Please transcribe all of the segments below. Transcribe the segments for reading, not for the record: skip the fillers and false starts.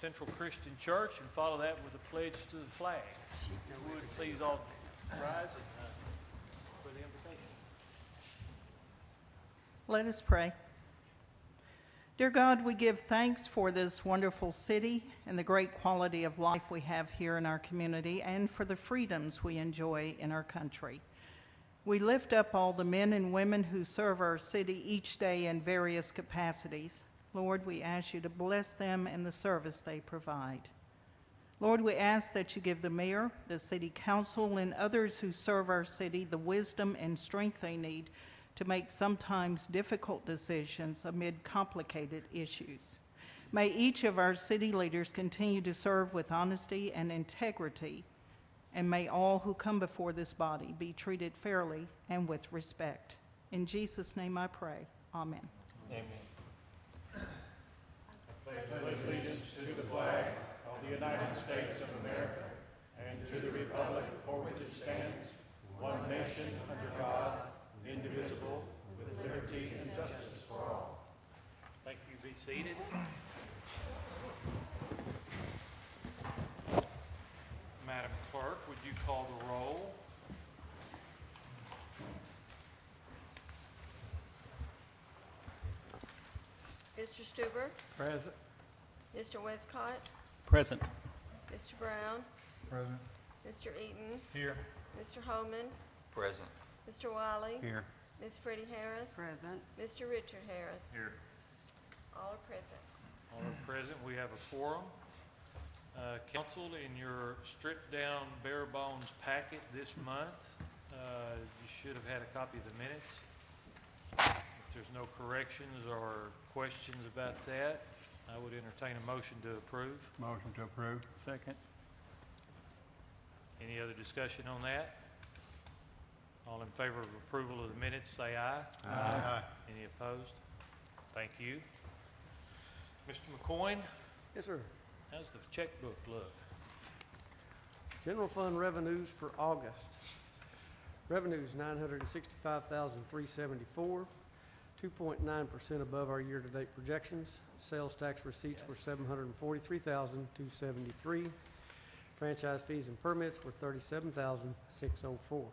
Central Christian Church, and follow that with a pledge to the flag. If you would please all rise for the invocation. Let us pray. Dear God, we give thanks for this wonderful city and the great quality of life we have here in our community and for the freedoms we enjoy in our country. We lift up all the men and women who serve our city each day in various capacities. Lord, we ask you to bless them and the service they provide. Lord, we ask that you give the mayor, the city council, and others who serve our city the wisdom and strength they need to make sometimes difficult decisions amid complicated issues. May each of our city leaders continue to serve with honesty and integrity, and may all who come before this body be treated fairly and with respect. In Jesus' name I pray. Amen. Amen. I pledge allegiance to the flag of the United States of America and to the republic for which it stands, one nation under God, indivisible, with liberty and justice for all. Thank you. Be seated. Madam Clerk, would you call the roll? Mr. Stuber, Present. Mr. Westcott, Present. Mr. Brown, Present. Mr. Eaton, Here. Mr. Holman, Present. Mr. Wiley, Here. Ms. Freddie Harris, Present. Mr. Richard Harris. Here. All are present. All are present. We have a quorum. Council, in your stripped-down, bare-bones packet this month, you should have had a copy of the minutes. If there's no corrections or questions about that, I would entertain a motion to approve. Motion to approve. Second. Any other discussion on that? All in favor of approval of the minutes, say aye. Aye. Any opposed? Thank you. Mr. McCoyne, Yes, sir. how's the checkbook look? General fund revenues for August. Revenues $965,374, 2.9% above our year-to-date projections. Sales tax receipts were $743,273. Franchise fees and permits were $37,604.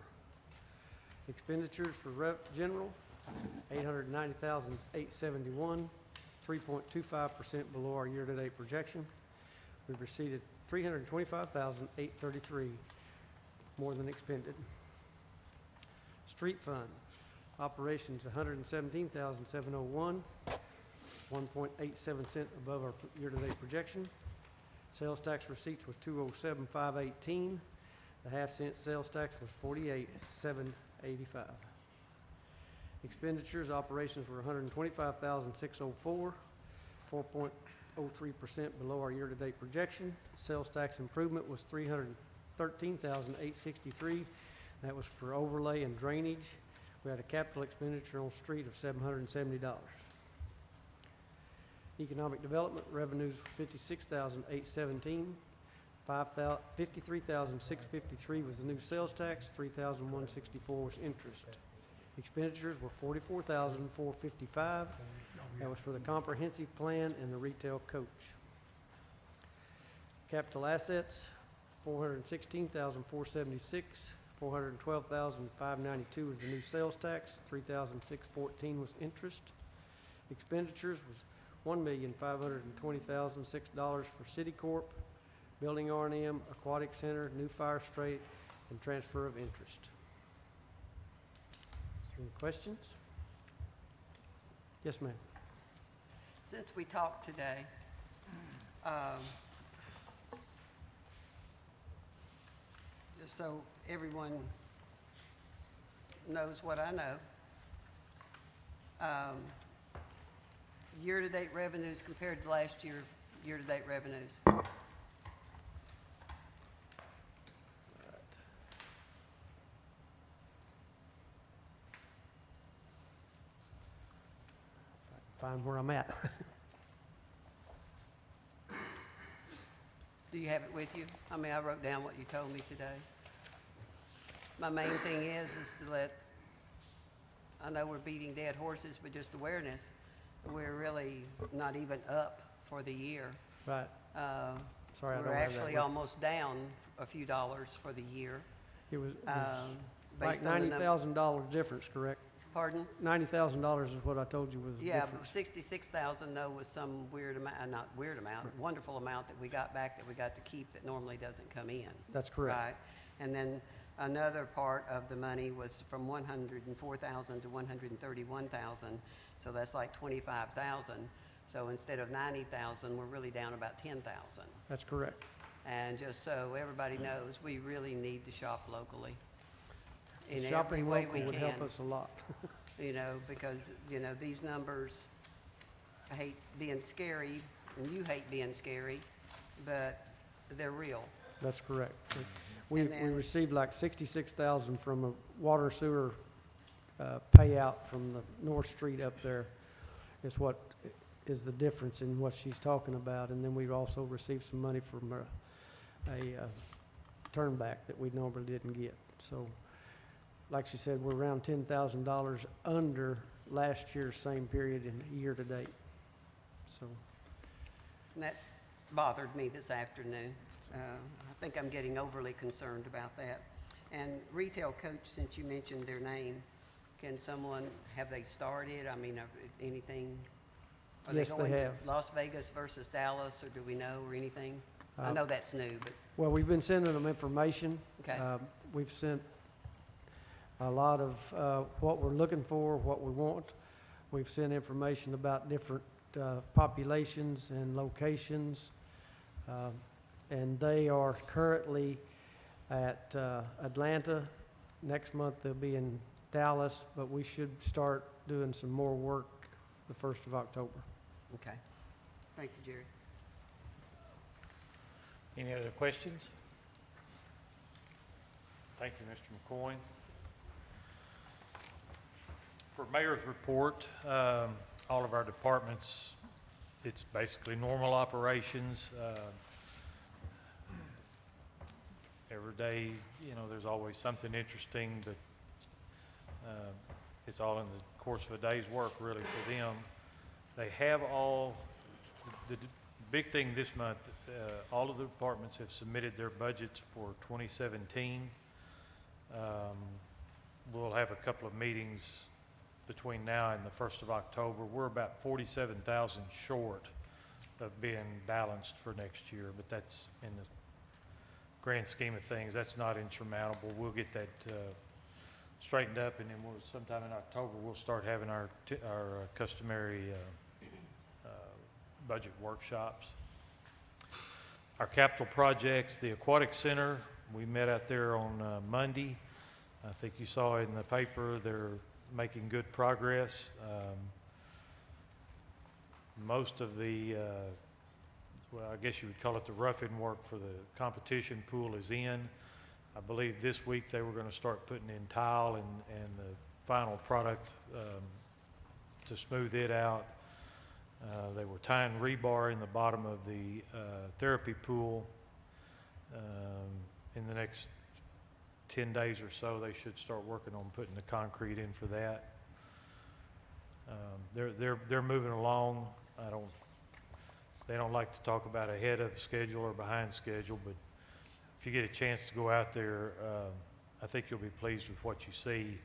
Expenditures for general, $890,871, 3.25% below our year-to-date projection. We've received $325,833 more than expended. Street fund, operations $117,701, 1.87 cent above our year-to-date projection. Sales tax receipts was $207,518. The half-cent sales tax was $48,785. Expenditures, operations were $125,604, 4.03% below our year-to-date projection. Sales tax improvement was $313,863. That was for overlay and drainage. We had a capital expenditure on street of $770. Economic development revenues were $56,817. $53,653 was the new sales tax. $3,164 was interest. Expenditures were $44,455. That was for the comprehensive plan and the retail coach. Capital assets, $416,476. $412,592 was the new sales tax. $3,614 was interest. Expenditures was $1,520,006 for City Corp, Building R&M, Aquatic Center, new fire straight, and transfer of interest. Is there any questions? Yes, ma'am. Since we talked today, just so everyone knows what I know, year-to-date revenues compared to last year, year-to-date revenues. Find where I'm at. Do you have it with you? I mean, I wrote down what you told me today. My main thing is to let, I know we're beating dead horses, but just awareness, we're really not even up for the year. Right. Sorry, I don't We're have that actually with- almost down a few dollars for the year. It was like Based on the number. $90,000 difference, correct? Pardon? $90,000 is what I told you was the Yeah, but difference. 66,000 though was some weird amount, not weird amount, wonderful amount that we got back that we got to keep that normally doesn't come in. That's correct. Right? And then another part of the money was from 104,000 to 131,000, so that's like 25,000. So instead of 90,000, we're really down about 10,000. That's correct. And just so everybody knows, we really need to shop locally in every Shopping way local we would help can. us a lot. You know, because, you know, these numbers, I hate being scary, and you hate being scary, but they're real. That's correct. We And then- received like 66,000 from a water sewer payout from the North Street up there is what is the difference in what she's talking about. And then we've also received some money from a turnback that we normally didn't get. So, like she said, we're around $10,000 under last year's same period in year to date. So, And that bothered me this afternoon. I think I'm getting overly concerned about that. And Retail Coach, since you mentioned their name, can someone, have they started? I mean, anything? Are Yes, they going to have. Las Vegas versus Dallas, or do we know, or anything? I Uh, know that's new, but, well, we've been sending them information. okay. We've sent a lot of what we're looking for, what we want. We've sent information about different populations and locations. And they are currently at Atlanta. Next month, they'll be in Dallas, but we should start doing some more work the 1st of October. Okay. Thank you, Jerry. Any other questions? Thank you, Mr. McCoy. For Mayor's report, all of our departments, it's basically normal operations. Every day, you know, there's always something interesting, but it's all in the course of a day's work, really, for them. They have all, the big thing this month, all of the departments have submitted their budgets for 2017. We'll have a couple of meetings between now and the 1st of October. We're about 47,000 short of being balanced for next year, but that's in the grand scheme of things, that's not insurmountable. We'll get that straightened up, and then sometime in October, we'll start having our customary budget workshops. Our capital projects, the Aquatic Center, we met out there on Monday. I think you saw in the paper, they're making good progress. Most of the, well, I guess you would call it the rough-in work for the competition pool is in. I believe this week they were going to start putting in tile and the final product to smooth it out. They were tying rebar in the bottom of the therapy pool. In the next 10 days or so, they should start working on putting the concrete in for that. They're moving along. They don't like to talk about ahead of schedule or behind schedule, but if you get a chance to go out there, I think you'll be pleased with what you see.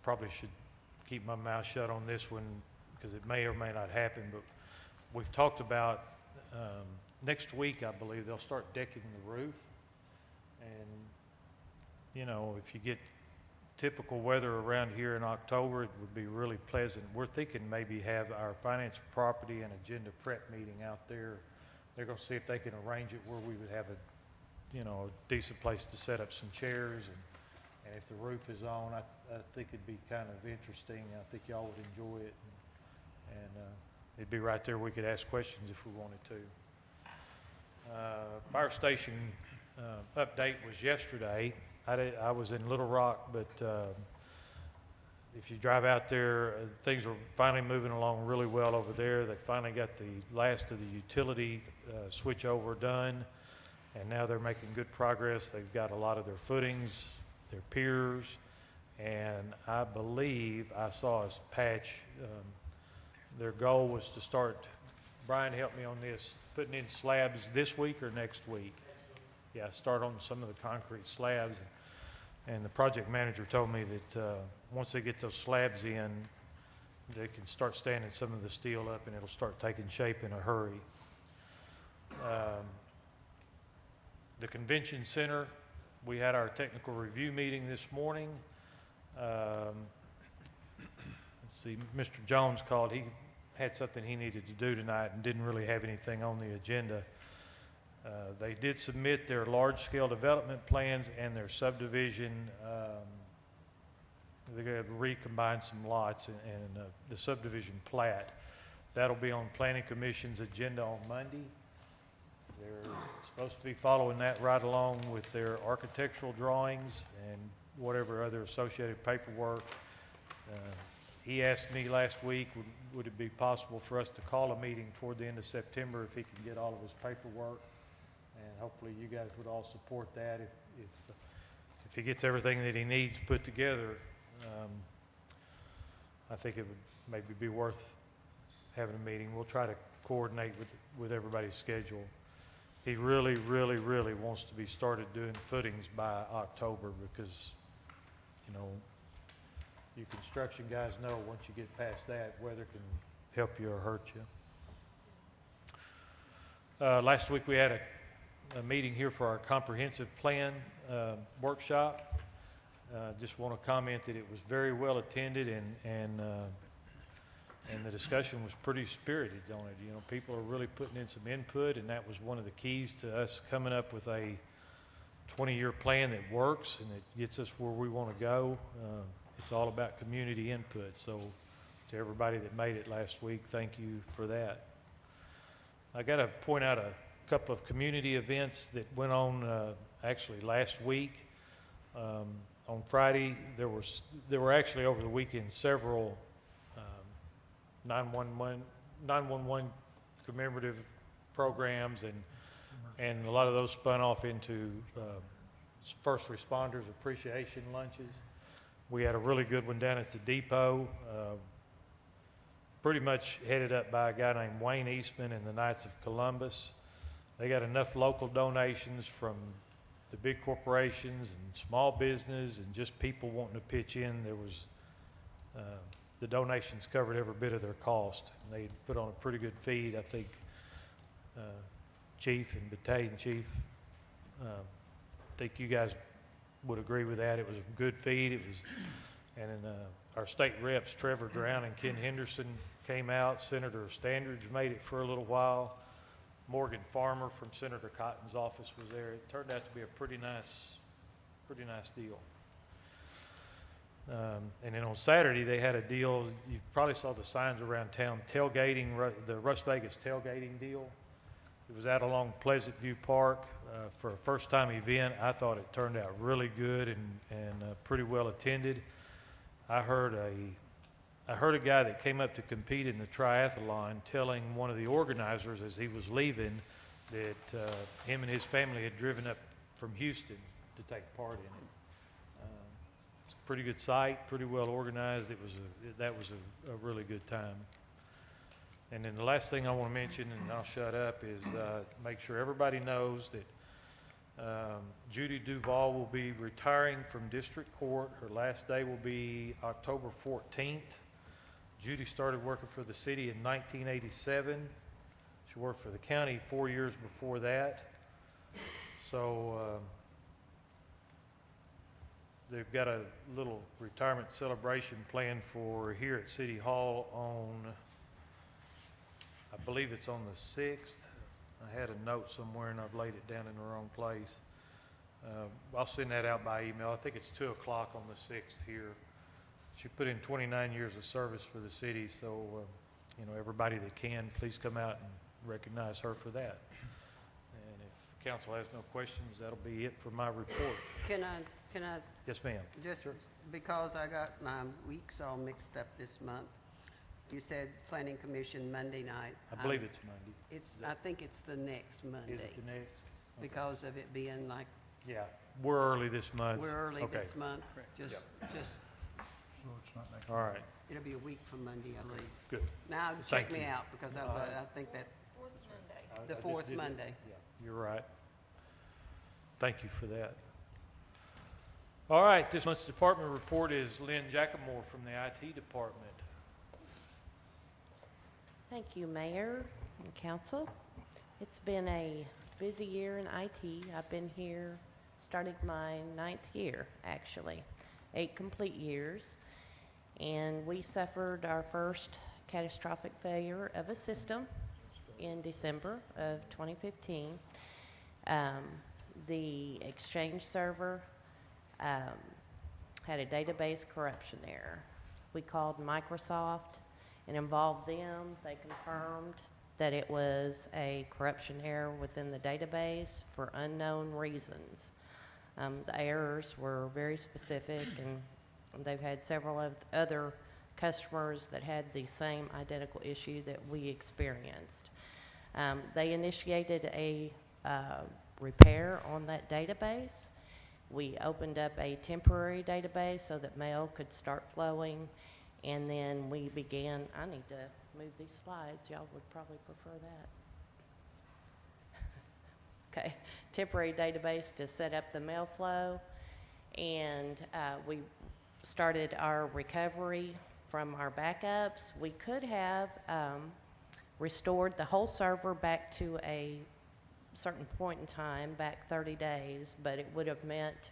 Probably should keep my mouth shut on this one because it may or may not happen, but we've talked about next week, I believe, they'll start decking the roof. And, you know, if you get typical weather around here in October, it would be really pleasant. We're thinking maybe have our finance, property, and agenda prep meeting out there. They're going to see if they can arrange it where we would have a, you know, a decent place to set up some chairs. And if the roof is on, I think it'd be kind of interesting. I think y'all would enjoy it. And it'd be right there. We could ask questions if we wanted to. Fire station update was yesterday. I was in Little Rock, but if you drive out there, things are finally moving along really well over there. They finally got the last of the utility switch over done, and now they're making good progress. They've got a lot of their footings, their piers, and I believe I saw a patch. Their goal was to start Brian helped me on this, putting in slabs this week or next week? Yeah, start on some of the concrete slabs. And the project manager told me that once they get those slabs in, they can start standing some of the steel up and it'll start taking shape in a hurry. The convention center, we had our technical review meeting this morning. Let's see, Mr. Jones called. He had something he needed to do tonight and didn't really have anything on the agenda. They did submit their large-scale development plans and their subdivision. They're going to recombine some lots and the subdivision plat. That'll be on Planning Commission's agenda on Monday. They're supposed to be following that right along with their architectural drawings and whatever other associated paperwork. He asked me last week, would it be possible for us to call a meeting toward the end of September if he can get all of his paperwork? And hopefully you guys would all support that. If he gets everything that he needs put together, I think it would maybe be worth having a meeting. We'll try to coordinate with everybody's schedule. He really, really, really wants to be started doing footings by October because, you know, you construction guys know once you get past that, weather can help you or hurt you. Last week we had a meeting here for our comprehensive plan workshop. Just want to comment that it was very well attended and the discussion was pretty spirited on it. You know, people are really putting in some input, and that was one of the keys to us coming up with a 20-year plan that works and it gets us where we want to go. It's all about community input. So to everybody that made it last week, thank you for that. I got to point out a couple of community events that went on actually last week. On Friday, there were actually over the weekend several 911 commemorative programs, and a lot of those spun off into first responders appreciation lunches. We had a really good one down at the depot, pretty much headed up by a guy named Wayne Eastman and the Knights of Columbus. They got enough local donations from the big corporations and small business and just people wanting to pitch in. There was the donations covered every bit of their cost. And they put on a pretty good feed. I think Chief and Battalion Chief, I think you guys would agree with that. It was a good feed. It was, and our state reps, Trevor Brown and Ken Henderson, came out. Senator Standridge made it for a little while. Morgan Farmer from Senator Cotton's office was there. It turned out to be a pretty nice deal. And then on Saturday, they had a deal. You probably saw the signs around town, tailgating, the Russ Vegas tailgating deal. It was out along Pleasant View Park for a first-time event. I thought it turned out really good and pretty well attended. I heard a guy that came up to compete in the triathlon telling one of the organizers as he was leaving that him and his family had driven up from Houston to take part in it. It's a pretty good site, pretty well organized. That was a really good time. And then the last thing I want to mention, and I'll shut up, is make sure everybody knows that Judy Duval will be retiring from district court. Her last day will be October 14th. Judy started working for the city in 1987. She worked for the county 4 years before that. So they've got a little retirement celebration planned for here at City Hall on, I believe it's on the 6th. I had a note somewhere and I've laid it down in the wrong place. I'll send that out by email. I think it's 2 o'clock on the 6th here. She put in 29 years of service for the city, so you know, everybody that can, please come out and recognize her for that. And if the council has no questions, that'll be it for my report. Can I? Yes, ma'am. Just Sure. because I got my weeks all mixed up this month. You said Planning Commission Monday night. I believe it's Monday. I think it's the next Monday. Is it the next? Okay. Because of it being like, Yeah, we're early this month. we're early Okay. this month. Correct. Just So it's not next. All right, It'll be a week from Monday, I believe. good. Now, Thank check me you. out, because I think that Fourth Monday. the I just fourth did it. Monday. Yeah, you're right. Thank you for that. All right, this month's department report is Lynn Jackamore from the IT department. Thank you, Mayor and Council. It's been a busy year in IT. I've been here, starting my 9th year, actually, 8 complete years. And we suffered our first catastrophic failure of a system in December of 2015. The Exchange server had a database corruption error. We called Microsoft and involved them. They confirmed that it was a corruption error within the database for unknown reasons. The errors were very specific, and they've had several of other customers that had the same identical issue that we experienced. They initiated a repair on that database. We opened up a temporary database so that mail could start flowing, and then we began, I need to move these slides, y'all would probably prefer that. Okay, temporary database to set up the mail flow, and we started our recovery from our backups. We could have restored the whole server back to a certain point in time, back 30 days, but it would have meant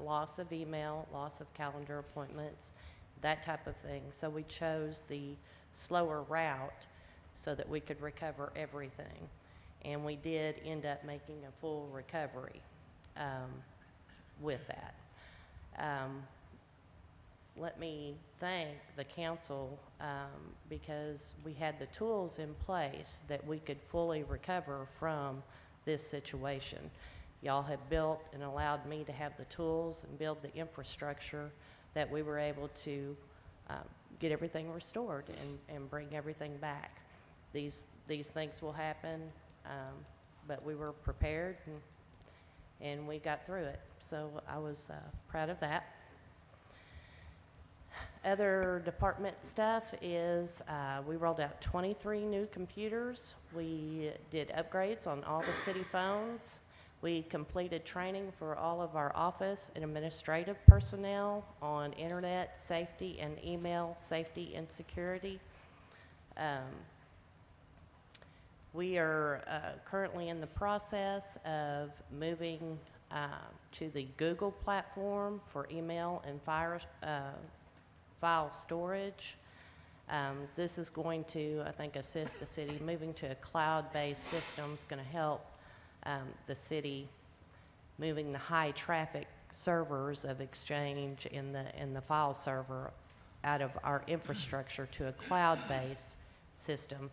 loss of email, loss of calendar appointments, that type of thing. So we chose the slower route so that we could recover everything. And we did end up making a full recovery with that. Let me thank the council because we had the tools in place that we could fully recover from this situation. Y'all have built and allowed me to have the tools and build the infrastructure that we were able to get everything restored and bring everything back. These things will happen, but we were prepared and we got through it. So I was proud of that. Other department stuff is we rolled out 23 new computers. We did upgrades on all the city phones. We completed training for all of our office and administrative personnel on internet safety and email safety and security. We are currently in the process of moving to the Google platform for email and file storage. This is going to, I think, assist the city. Moving to a cloud-based system is going to help the city moving the high traffic servers of Exchange in the file server out of our infrastructure to a cloud-based system.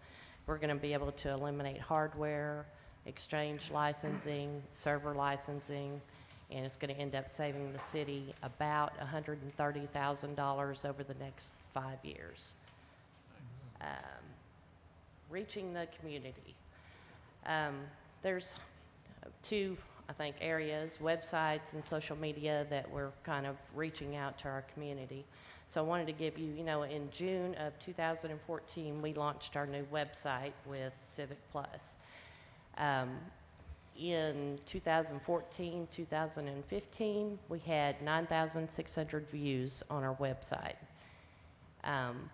We're going to be able to eliminate hardware, Exchange licensing, server licensing, and it's going to end up saving the city about $130,000 over the next 5 years. Reaching the community. There's 2, I think, areas, websites and social media, that we're kind of reaching out to our community. So I wanted to give you, in June of 2014, we launched our new website with Civic Plus. In 2014, 2015, we had 9,600 views on our website.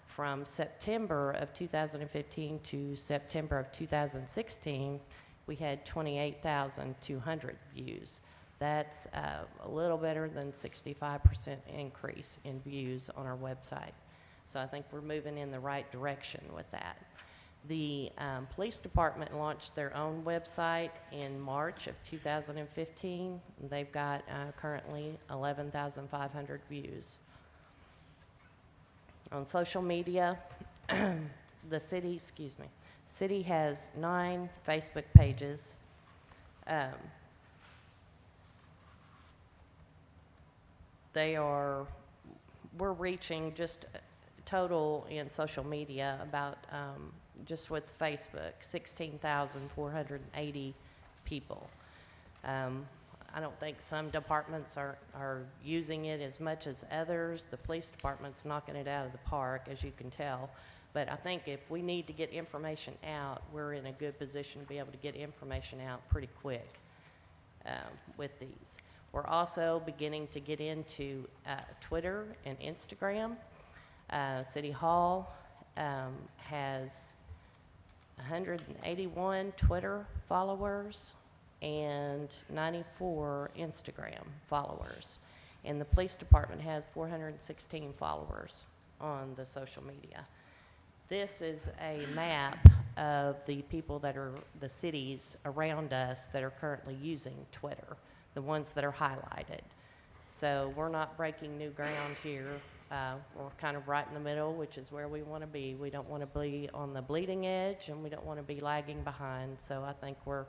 From September of 2015 to September of 2016, we had 28,200 views. That's a little better than 65% increase in views on our website. So I think we're moving in the right direction with that. The police department launched their own website in March of 2015. They've got currently 11,500 views. On social media, the city has 9 Facebook pages. We're reaching just total in social media about, just with Facebook, 16,480 people. I don't think some departments are using it as much as others. The police department's knocking it out of the park, as you can tell. But I think if we need to get information out, we're in a good position to be able to get information out pretty quick with these. We're also beginning to get into Twitter and Instagram. City Hall has 181 Twitter followers and 94 Instagram followers. And the police department has 416 followers on the social media. This is a map of the people that are the cities around us that are currently using Twitter, the ones that are highlighted. So we're not breaking new ground here. We're kind of right in the middle, which is where we want to be. We don't want to be on the bleeding edge, and we don't want to be lagging behind. So I think we're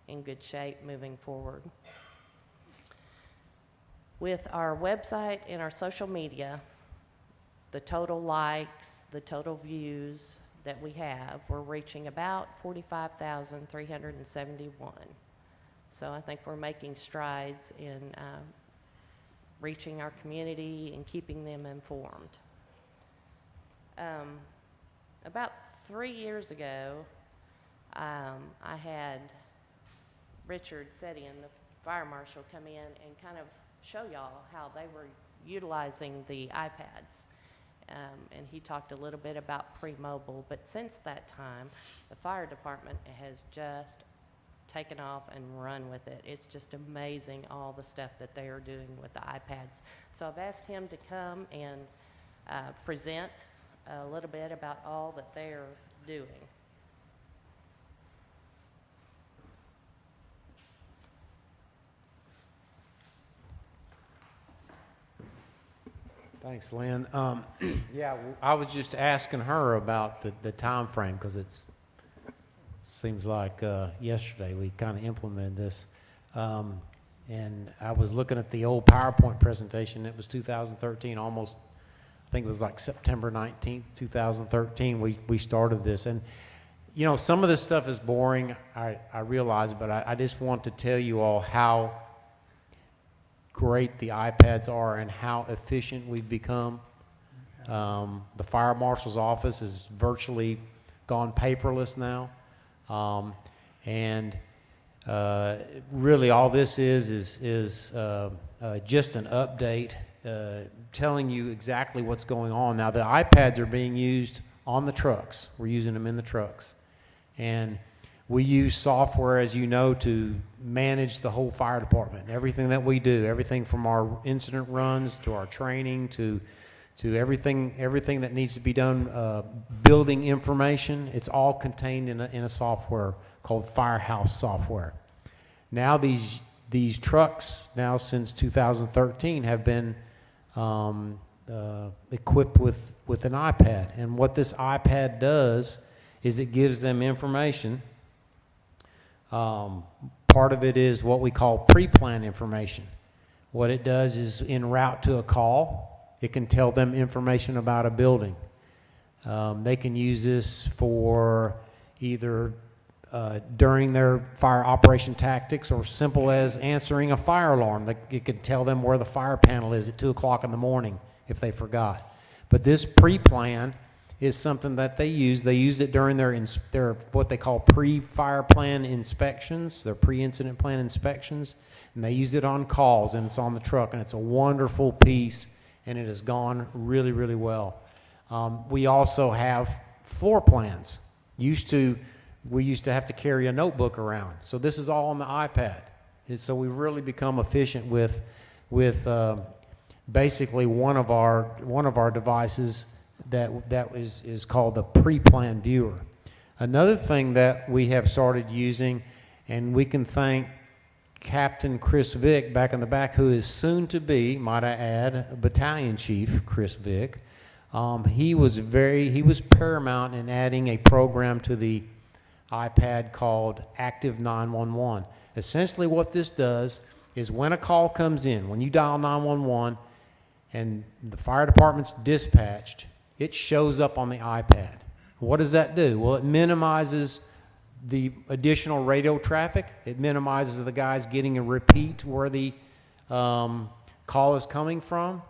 in good shape moving forward. With our website and our social media, the total likes, the total views that we have, we're reaching about 45,371. So I think we're making strides in reaching our community and keeping them informed. About 3 years ago, I had Richard Sedian, the fire marshal, come in and kind of show y'all how they were utilizing the iPads. And he talked a little bit about pre-mobile, but since that time, the fire department has just taken off and run with it. It's just amazing all the stuff that they are doing with the iPads. So I've asked him to come and present a little bit about all that they're doing. Thanks, Lynn. Yeah, I was just asking her about the time frame, because it seems like yesterday we kind of implemented this. And I was looking at the old PowerPoint presentation. It was 2013, almost, I think it was like September 19th, 2013, we started this. And, you know, some of this stuff is boring, I realize, but I just want to tell you all how great the iPads are and how efficient we've become. The fire marshal's office is virtually gone paperless now. And really all this is just an update telling you exactly what's going on. Now the iPads are being used on the trucks. We're using them in the trucks. And we use software, as you know, to manage the whole fire department. Everything that we do, everything from our incident runs to our training to everything that needs to be done, building information, it's all contained in a software called Firehouse software. Now these trucks, now since 2013, have been equipped with an iPad. And what this iPad does is it gives them information. Part of it is what we call pre-plan information. What it does is, en route to a call, it can tell them information about a building. They can use this for either during their fire operation tactics, or simple as answering a fire alarm. It could tell them where the fire panel is at 2 o'clock in the morning if they forgot. But this pre-plan is something that they use. They used it during their what they call pre-fire plan inspections, their pre-incident plan inspections, and they use it on calls, and it's on the truck, and it's a wonderful piece, and it has gone really, really well. We also have floor plans. We used to have to carry a notebook around, so this is all on the iPad. And so we've really become efficient with basically one of our devices that is called the pre-plan viewer. Another thing that we have started using, and we can thank Captain Chris Vick back in the back, who is soon to be, might I add, Battalion Chief Chris Vick. He was paramount in adding a program to the iPad called Active 911. Essentially what this does is, when a call comes in, when you dial 911 and the fire department's dispatched, it shows up on the iPad. What does that do? Well, it minimizes the additional radio traffic. It minimizes the guys getting a repeat where the call is coming from.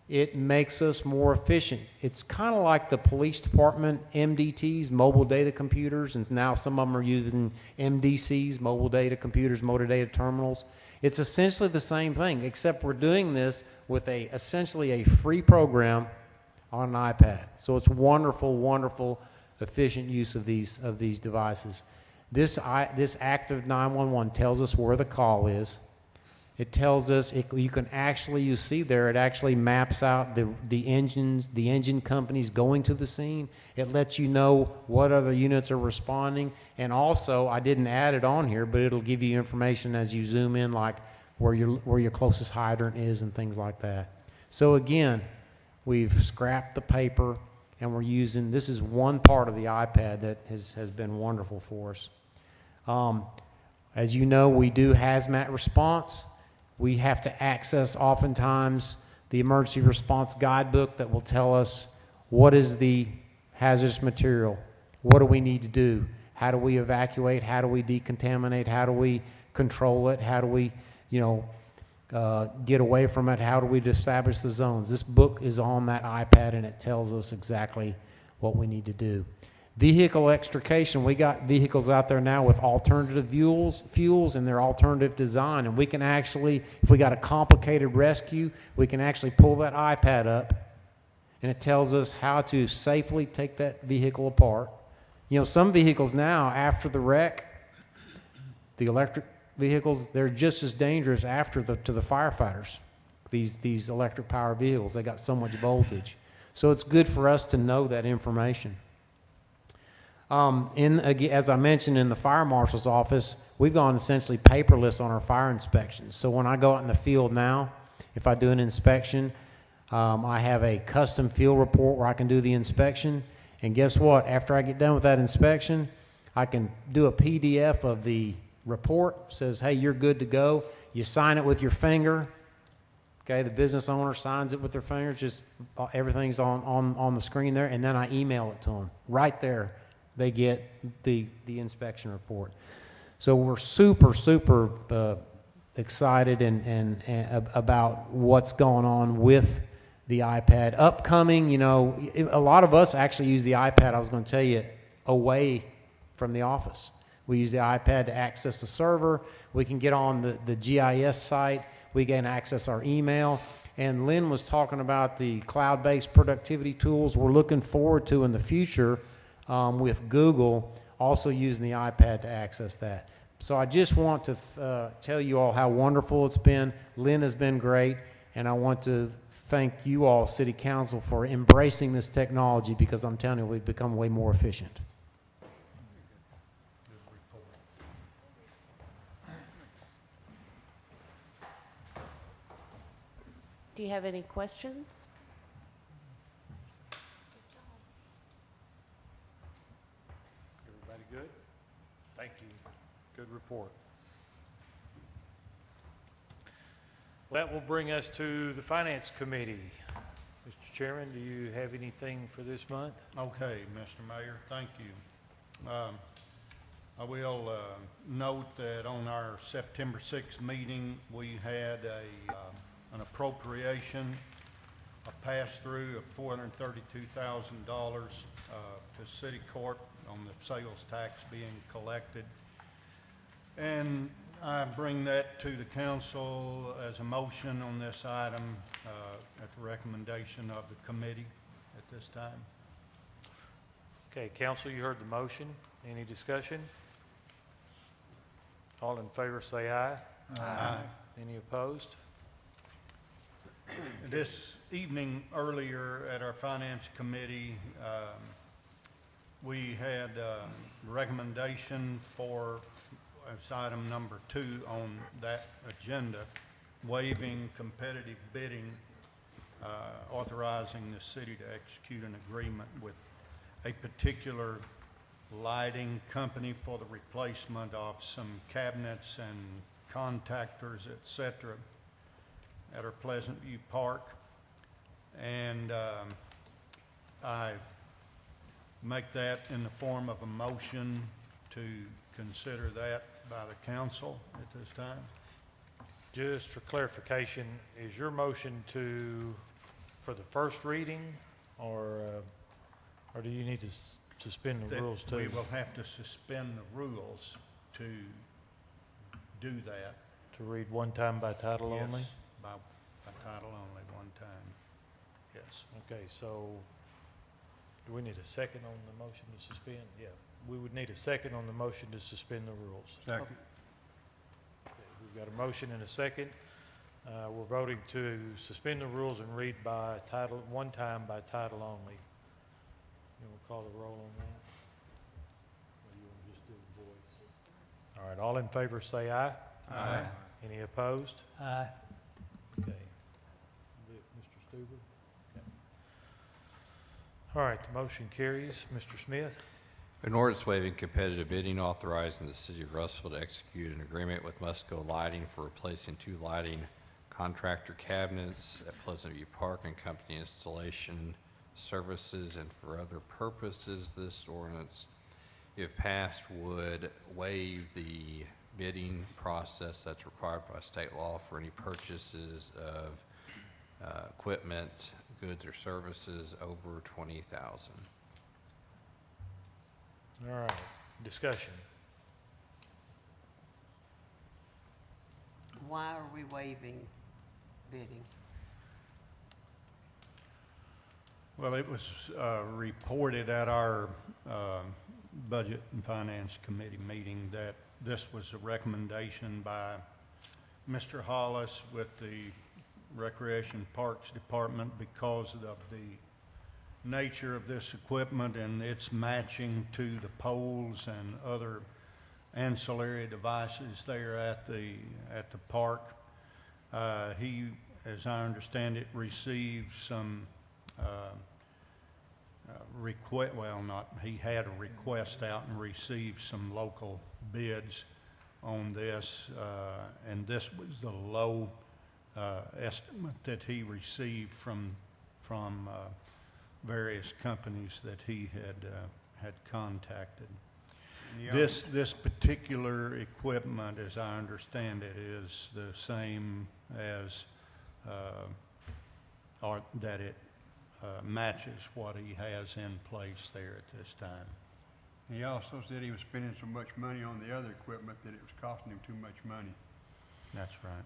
It makes us more efficient. It's kind of like the police department MDTs, mobile data computers, and now some of them are using MDCs, mobile data computers, motor data terminals. It's essentially the same thing, except we're doing this with essentially a free program on an iPad. So it's wonderful, wonderful, efficient use of these devices. This active 911 tells us where the call is. It tells us, you can actually, you see there, it actually maps out the engine companies going to the scene. It lets you know what other units are responding. And also, I didn't add it on here, but it'll give you information as you zoom in, like where your closest hydrant is and things like that. So again, we've scrapped the paper, and we're using, this is one part of the iPad that has been wonderful for us. As you know, we do hazmat response. We have to access oftentimes the emergency response guidebook that will tell us what is the hazardous material, what do we need to do, how do we evacuate, how do we decontaminate, how do we control it, how do we, get away from it, how do we establish the zones. This book is on that iPad, and it tells us exactly what we need to do. Vehicle extrication, we got vehicles out there now with alternative fuels and their alternative design, and we can actually, if we got a complicated rescue, we can actually pull that iPad up, and it tells us how to safely take that vehicle apart. Some vehicles now, after the wreck, the electric vehicles, they're just as dangerous to the firefighters, these electric power vehicles. They got so much voltage. So it's good for us to know that information. As I mentioned, in the fire marshal's office, we've gone essentially paperless on our fire inspections. So when I go out in the field now, if I do an inspection, I have a custom field report where I can do the inspection. And guess what? After I get done with that inspection, I can do a PDF of the report. Says, hey, you're good to go. You sign it with your finger. Okay, the business owner signs it with their fingers. Just everything's on the screen there, and then I email it to them right there. They get the inspection report. So we're super excited and about what's going on with the iPad. Upcoming, a lot of us actually use the iPad, I was going to tell you, away from the office. We use the iPad to access the server. We can get on the GIS site. We can access our email. And Lynn was talking about the cloud-based productivity tools we're looking forward to in the future. With Google, also using the iPad to access that. So I just want to tell you all how wonderful it's been. Lynn has been great, and I want to thank you all, City Council, for embracing this technology, because I'm telling you, we've become way more efficient. Do you have any questions? Everybody good? Thank you. Good report. That will bring us to the Finance Committee. Mr. Chairman, do you have anything for this month? Okay, Mr. Mayor, thank you. I will note that on our September 6th meeting, we had an appropriation, a pass-through of $432,000 to City Court on the sales tax being collected. And I bring that to the council as a motion on this item at the recommendation of the committee at this time. Okay, council, you heard the motion. Any discussion? All in favor say aye. Aye. Any opposed? This evening, earlier at our Finance Committee, we had recommendation for item number 2 on that agenda, waiving competitive bidding, authorizing the city to execute an agreement with a particular lighting company for the replacement of some cabinets and contactors, etc., at our Pleasant View Park. And I make that in the form of a motion to consider that by the council at this time? Just for clarification, is your motion for the first reading, or do you need to suspend the That rules too? we will have to suspend the rules to do that. To read one time by title only? Yes, by title only, one time, yes. Okay, so do we need a second on the motion to suspend? Yeah, we would need a second on the motion to suspend the rules. Second. Okay, we've got a motion and a second. We're voting to suspend the rules and read by title, one time by title only. You want to call the roll on that? Or you want to just do the voice? All right, all in favor say aye. Aye. Any opposed? Aye. Okay. Mr. Stuber? Okay. All right, the motion carries. Mr. Smith? An ordinance waiving competitive bidding authorizing the city of Russellville to execute an agreement with Musco Lighting for replacing 2 lighting contractor cabinets at Pleasant View Park and company installation services and for other purposes. This ordinance, if passed, would waive the bidding process that's required by state law for any purchases of equipment, goods, or services over $20,000. All right, discussion. Why are we waiving bidding? Well, it was reported at our Budget and Finance Committee meeting that this was a recommendation by Mr. Hollis with the Recreation Parks Department because of the nature of this equipment and its matching to the poles and other ancillary devices there at the park. He, as I understand it, received some he had a request out and received some local bids on this, and this was the low estimate that he received from various companies that he had contacted. This particular equipment, as I understand it, is the same as, or that it matches what he has in place there at this time. He also said he was spending so much money on the other equipment that it was costing him too much money. That's right.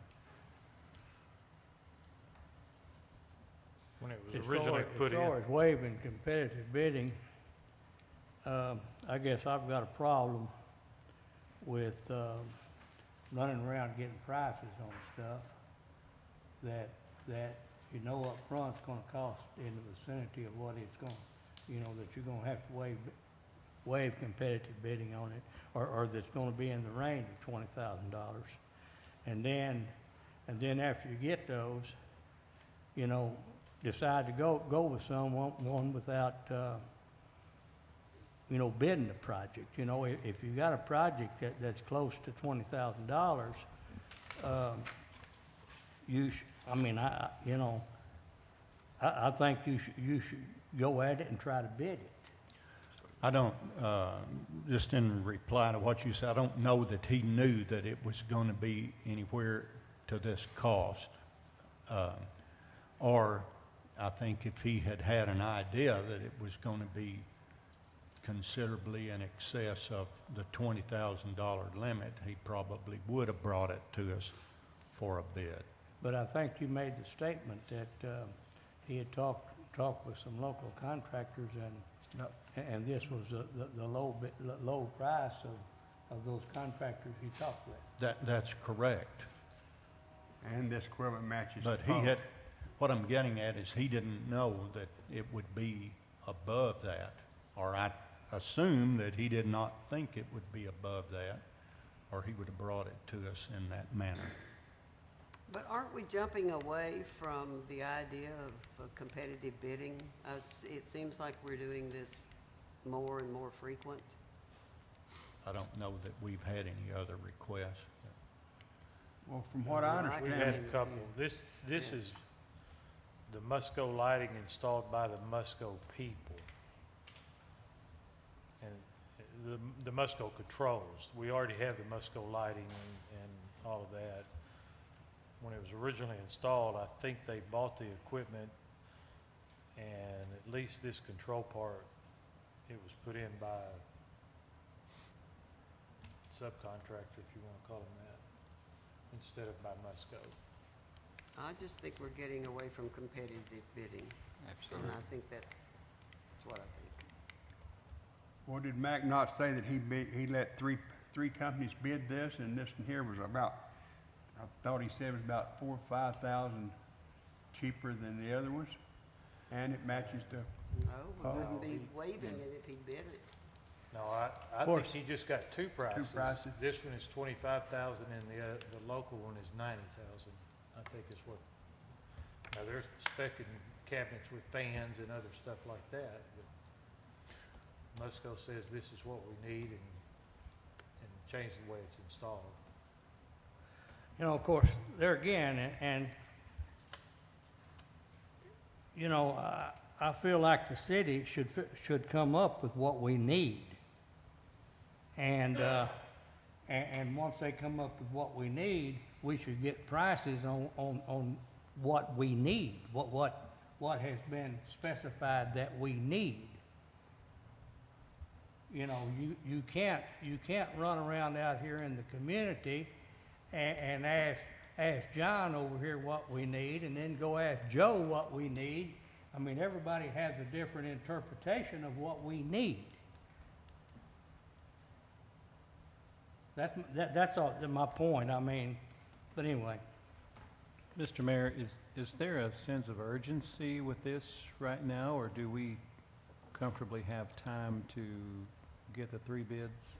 When it was originally put As far in. as waiving competitive bidding, I guess I've got a problem with running around getting prices on stuff that you know up front it's gonna cost in the vicinity of what it's gonna, that you're gonna have to waive competitive bidding on it, or that's gonna be in the range of $20,000. And then after you get those, decide to go with someone without, bidding the project. If you got a project that's close to $20,000, I think you should go at it and try to bid it. I don't, just in reply to what you said, I don't know that he knew that it was going to be anywhere to this cost. Or I think if he had had an idea that it was going to be considerably in excess of the $20,000 limit, he probably would have brought it to us for a bid. But I think you made the statement that he had talked with some local contractors, and this was the low price of those contractors he talked with. That's correct. And this equipment matches. But the pump. what I'm getting at is he didn't know that it would be above that, or I assume that he did not think it would be above that, or he would have brought it to us in that manner. But aren't we jumping away from the idea of competitive bidding? It seems like we're doing this more and more frequent. I don't know that we've had any other requests. Well, from what I Well, I We've understand, had a couple. This is the Musco lighting installed by the Musco people. And the Musco controls. We already have the Musco lighting and all of that. When it was originally installed, I think they bought the equipment, and at least this control part, it was put in by a subcontractor, if you want to call them that, instead of by Musco. I just think we're getting away from competitive bidding. Absolutely. And I think that's what I think. Well, did Mac not say that he let three companies bid this, and this one here was about, I thought he said it was about 4,000 or 5,000 cheaper than the other ones, and it matches the, No, we Oh. wouldn't be waiving it if he bid it. No, I think course. he just got two prices. prices. This one is 25,000 and the local one is 90,000, I think is what. Now, they're specing cabinets with fans and other stuff like that, but Musco says this is what we need and change the way it's installed. You know, of course, there again, and you know, I feel like the city should come up with what we need. And once they come up with what we need, we should get prices on what we need, what has been specified that we need. You know, you can't run around out here in the community and ask John over here what we need, and then go ask Joe what we need. I mean, everybody has a different interpretation of what we need. That's all, my point, I mean, but anyway. Mr. Mayor, is there a sense of urgency with this right now, or do we comfortably have time to get the 3 bids?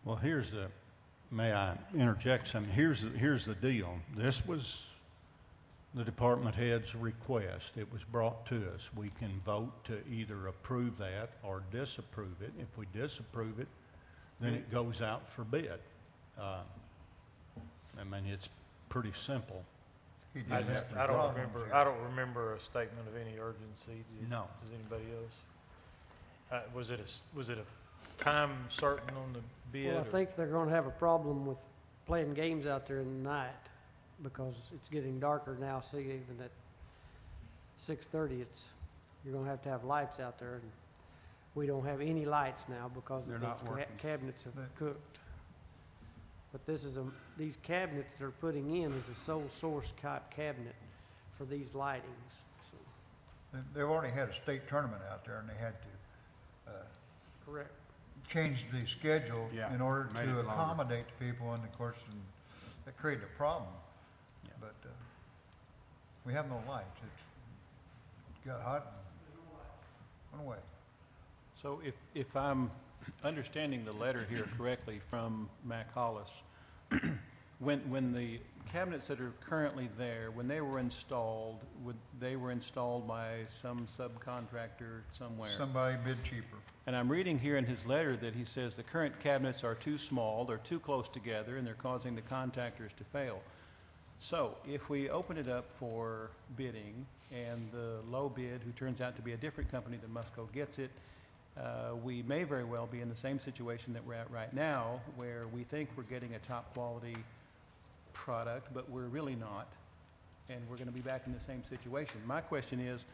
Well, may I interject something? Here's the deal. This was the department head's request. It was brought to us. We can vote to either approve that or disapprove it. If we disapprove it, then it goes out for bid. I mean, it's pretty simple. I don't remember a statement of any urgency. No. Does anybody else? Was it a time certain on the bid? Well, I or- think they're gonna have a problem with playing games out there in the night, because it's getting darker now, see, even at 6:30, you're gonna have to have lights out there, and we don't have any lights now because They're of not those working. cabinets have cooked. But these cabinets they're putting in is a sole source type cabinet for these lightings, so. They've already had a state tournament out there, and they had to Correct. change the schedule Yeah, in order made it to longer. accommodate the people, and of course, that created a problem. Yeah. But we have no lights. It got hot and went away. So if I'm understanding the letter here correctly from Mac Hollis, when the cabinets that are currently there, when they were installed, they were installed by some subcontractor somewhere? Somebody bid cheaper. And I'm reading here in his letter that he says the current cabinets are too small, they're too close together, and they're causing the contactors to fail. So if we open it up for bidding, and the low bid, who turns out to be a different company than Musco, gets it, we may very well be in the same situation that we're at right now, where we think we're getting a top quality product, but we're really not, and we're going to be back in the same situation. My question is,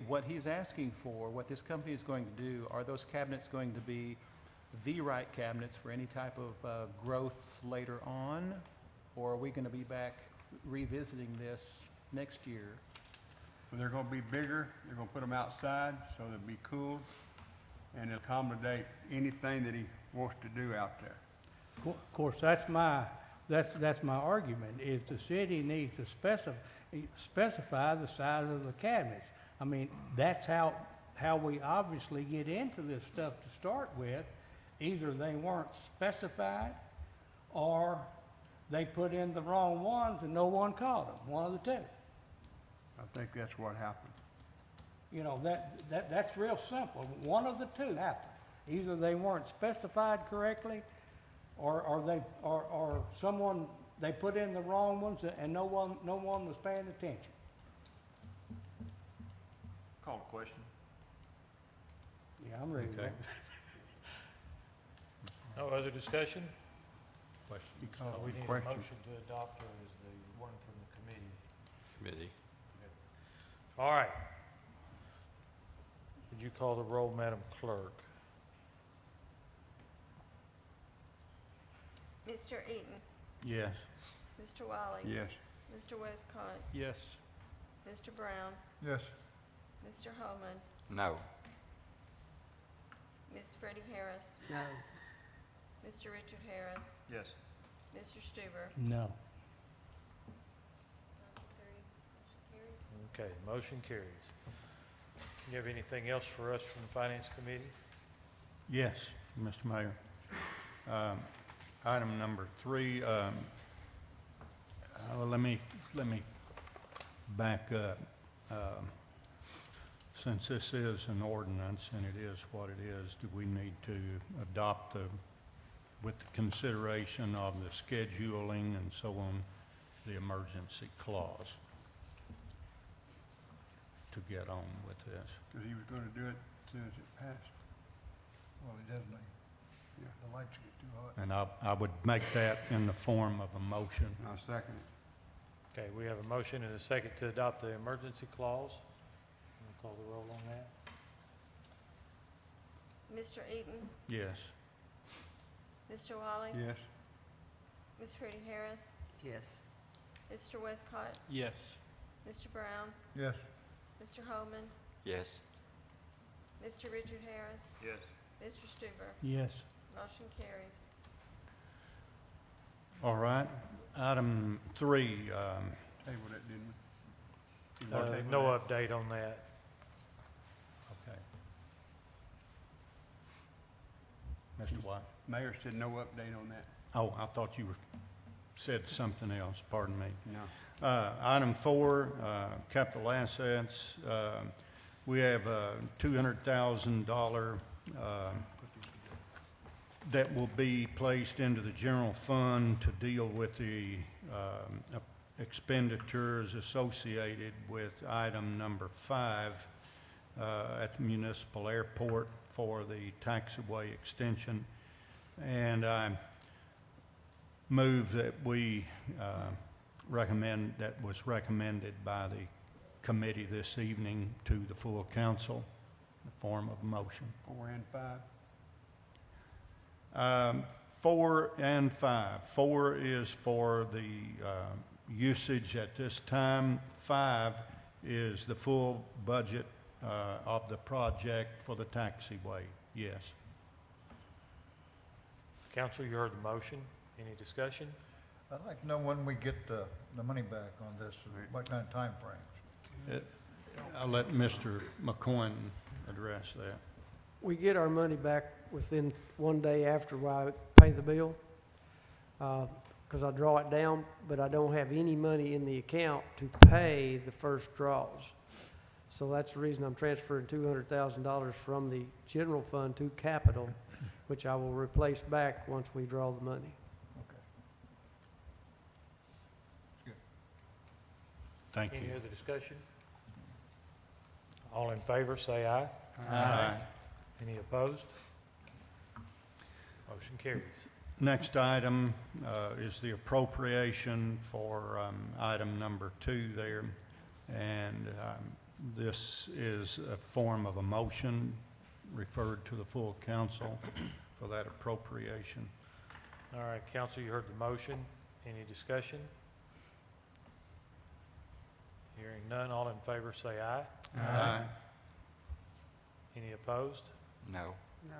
what he's asking for, what this company is going to do, are those cabinets going to be the right cabinets for any type of growth later on, or are we going to be back revisiting this next year? They're gonna be bigger, they're gonna put them outside, so they'll be cooled, and accommodate anything that he wants to do out there. Of course, that's my argument, is the city needs to specify the size of the cabinets. I mean, that's how we obviously get into this stuff to start with. Either they weren't specified, or they put in the wrong ones and no one caught them, one of the two. I think that's what happened. You know, that's real simple. One of the two happened. Either they weren't specified correctly, or someone, they put in the wrong ones and no one was paying attention. Call the question. Yeah, I'm ready to Okay. vote. No other discussion? Question. You So called we the need a question. motion to adopt, or is the one from the committee? Committee. All right. Would you call the roll, Madam Clerk? Mr. Eaton, Yes. Mr. Wiley, Yes. Mr. Westcott, Yes. Mr. Brown, Yes. Mr. Holman, No. Miss Freddie Harris, No. Mr. Richard Harris, Yes. Mr. Stuber. No. Okay, motion carries. You have anything else for us from the Finance Committee? Yes, Mr. Mayor. Item number 3, let me back up. Since this is an ordinance and it is what it is, do we need to adopt with the consideration of the scheduling and so on, the emergency clause to get on with this? Because he was going to do it as soon as it passed. Well, he doesn't. Yeah. The lights get too hot. And I would make that in the form of a motion. I'll second it. Okay, we have a motion and a second to adopt the emergency clause. Call the roll on that. Mr. Eaton, Yes. Mr. Wiley, Yes. Miss Freddie Harris, Yes. Mr. Westcott, Yes. Mr. Brown, Yes. Mr. Holman, Yes. Mr. Richard Harris, Yes. Mr. Stuber. Yes. Motion carries. All right. Item 3, Tabled it, didn't we? You No want to table update on that. okay. Mr. White? that? Mayor said no update on that. Oh, I thought you said something else, pardon me. No. Item 4, capital assets. We have $200,000 that will be placed into the general fund to deal with the expenditures associated with item number 5 at the municipal airport for the taxiway extension. And I move that we recommend, that was recommended by the committee this evening to the full council in the form of a motion. 4 and 5. 4 and 5. 4 is for the usage at this time. 5 is the full budget of the project for the taxiway. Yes. Council, you heard the motion. Any discussion? I'd like to know when we get the money back on this, what kind of time frames. I'll let Mr. McCoy address that. We get our money back within 1 day after I pay the bill, because I draw it down, but I don't have any money in the account to pay the first draws. So that's the reason I'm transferring $200,000 from the general fund to capital, which I will replace back once we draw the money. Okay. Thank Any you. other discussion? All in favor, say aye. Aye. Any opposed? Motion carries. Next item is the appropriation for item number 2 there. And this is a form of a motion referred to the full council for that appropriation. All right, council, you heard the motion. Any discussion? Hearing none, all in favor say aye. Aye. Any opposed? No. No.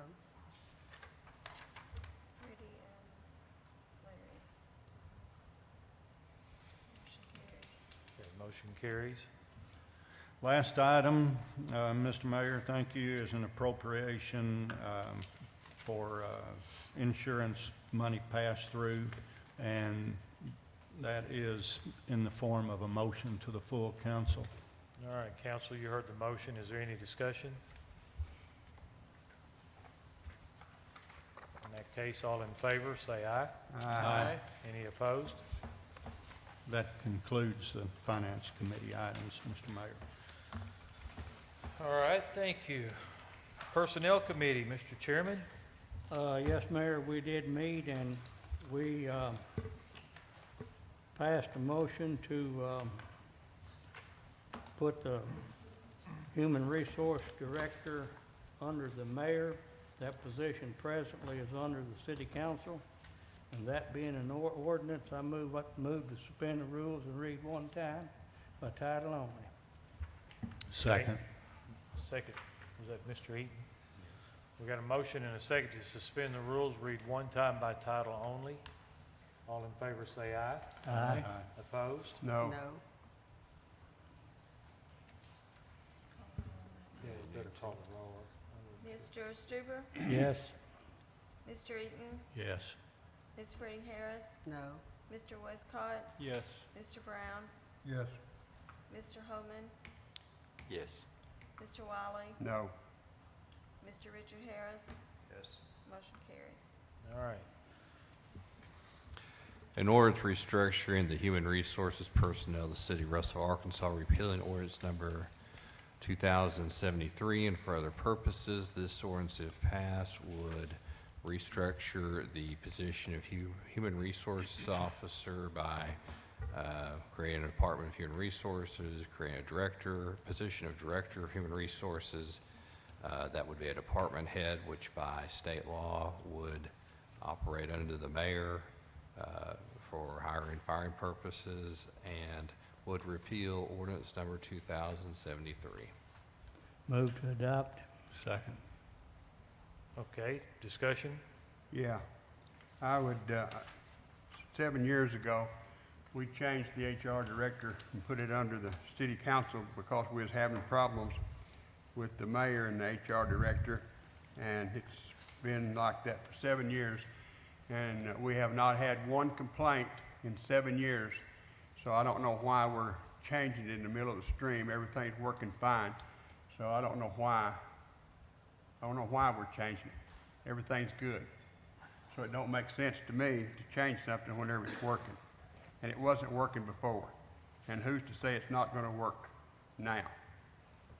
Freddie and Larry. Motion carries. Okay, motion carries. Last item, Mr. Mayor, thank you, is an appropriation for insurance money pass-through, and that is in the form of a motion to the full council. All right, council, you heard the motion. Is there any discussion? In that case, all in favor, say aye. Aye. Any opposed? That concludes the Finance Committee items, Mr. Mayor. All right, thank you. Personnel Committee, Mr. Chairman. Yes, Mayor, we did meet and we passed a motion to put the Human Resource Director under the mayor. That position presently is under the city council. And that being an ordinance, I move to suspend the rules and read one time by title only. Second. Second. Was that Mr. Eaton? We got a motion and a second to suspend the rules, read one time by title only. All in favor say aye. Aye. Opposed? No. No. Yeah, you better call the roll. Mr. Stuber, Yes. Mr. Eaton, Yes. Ms. Freddie Harris, No. Mr. Westcott, Yes. Mr. Brown, Yes. Mr. Holman, Yes. Mr. Wiley, No. Mr. Richard Harris. Yes. Motion carries. All right. An ordinance restructuring the human resources personnel of the city of Russellville, Arkansas, repealing ordinance number 2073 and for other purposes. This ordinance, if passed, would restructure the position of human resources officer by creating a Department of Human Resources, creating a position of director of human resources. That would be a department head, which by state law would operate under the mayor for hiring and firing purposes, and would repeal ordinance number 2073. Move to adopt. Second. Okay, discussion? Yeah. I would, 7 years ago, we changed the HR director and put it under the city council because we was having problems with the mayor and the HR director. And it's been like that for 7 years. And we have not had one complaint in 7 years. So I don't know why we're changing it in the middle of the stream. Everything's working fine. So I don't know why. I don't know why we're changing it. Everything's good. So it don't make sense to me to change something whenever it's working. And it wasn't working before. And who's to say it's not gonna work now,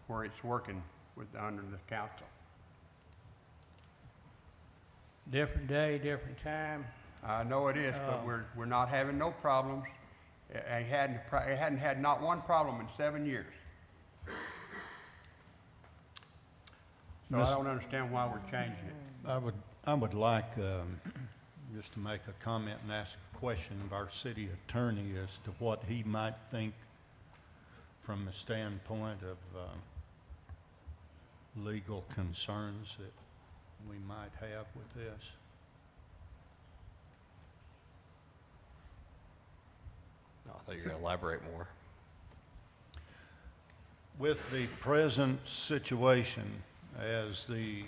where it's working under the council? Different day, different time. I know it is, but we're not having no problems. It hadn't had not one problem in 7 years. So I don't understand why we're changing it. I would like just to make a comment and ask a question of our city attorney as to what he might think from the standpoint of legal concerns that we might have with this. No, I thought you were going to elaborate more. With the present situation, as the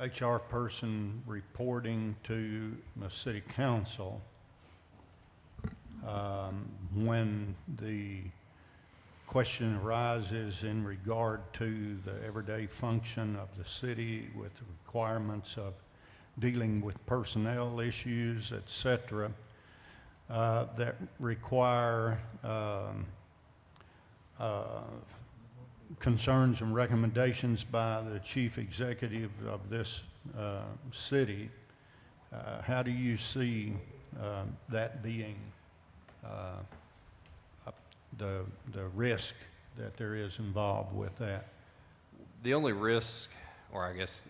HR person reporting to the city council, when the question arises in regard to the everyday function of the city with the requirements of dealing with personnel issues, et cetera, that require concerns and recommendations by the chief executive of this city. How do you see that being the risk that there is involved with that? The only risk, or I guess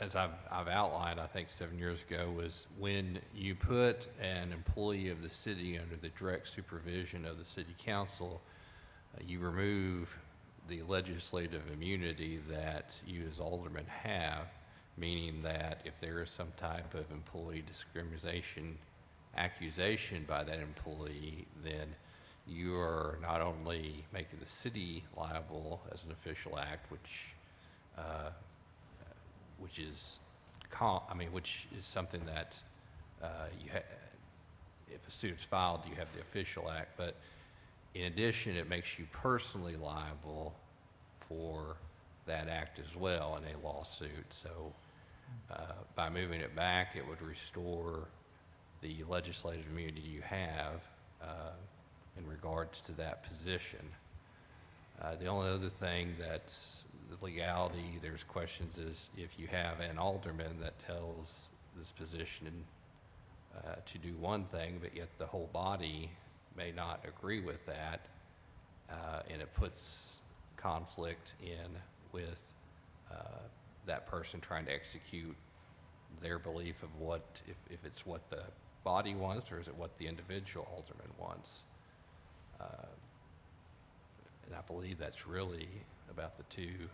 as I've outlined, I think 7 years ago, was when you put an employee of the city under the direct supervision of the city council, you remove the legislative immunity that you as aldermen have, meaning that if there is some type of employee discrimination accusation by that employee, then you are not only making the city liable as an official act, which is something that if a suit's filed, you have the official act, but in addition, it makes you personally liable for that act as well in a lawsuit. So by moving it back, it would restore the legislative immunity you have in regards to that position. The only other thing that's the legality, there's questions, is if you have an alderman that tells this position to do one thing, but yet the whole body may not agree with that, and it puts conflict in with that person trying to execute their belief of what, if it's what the body wants, or is it what the individual alderman wants. And I believe that's really about the two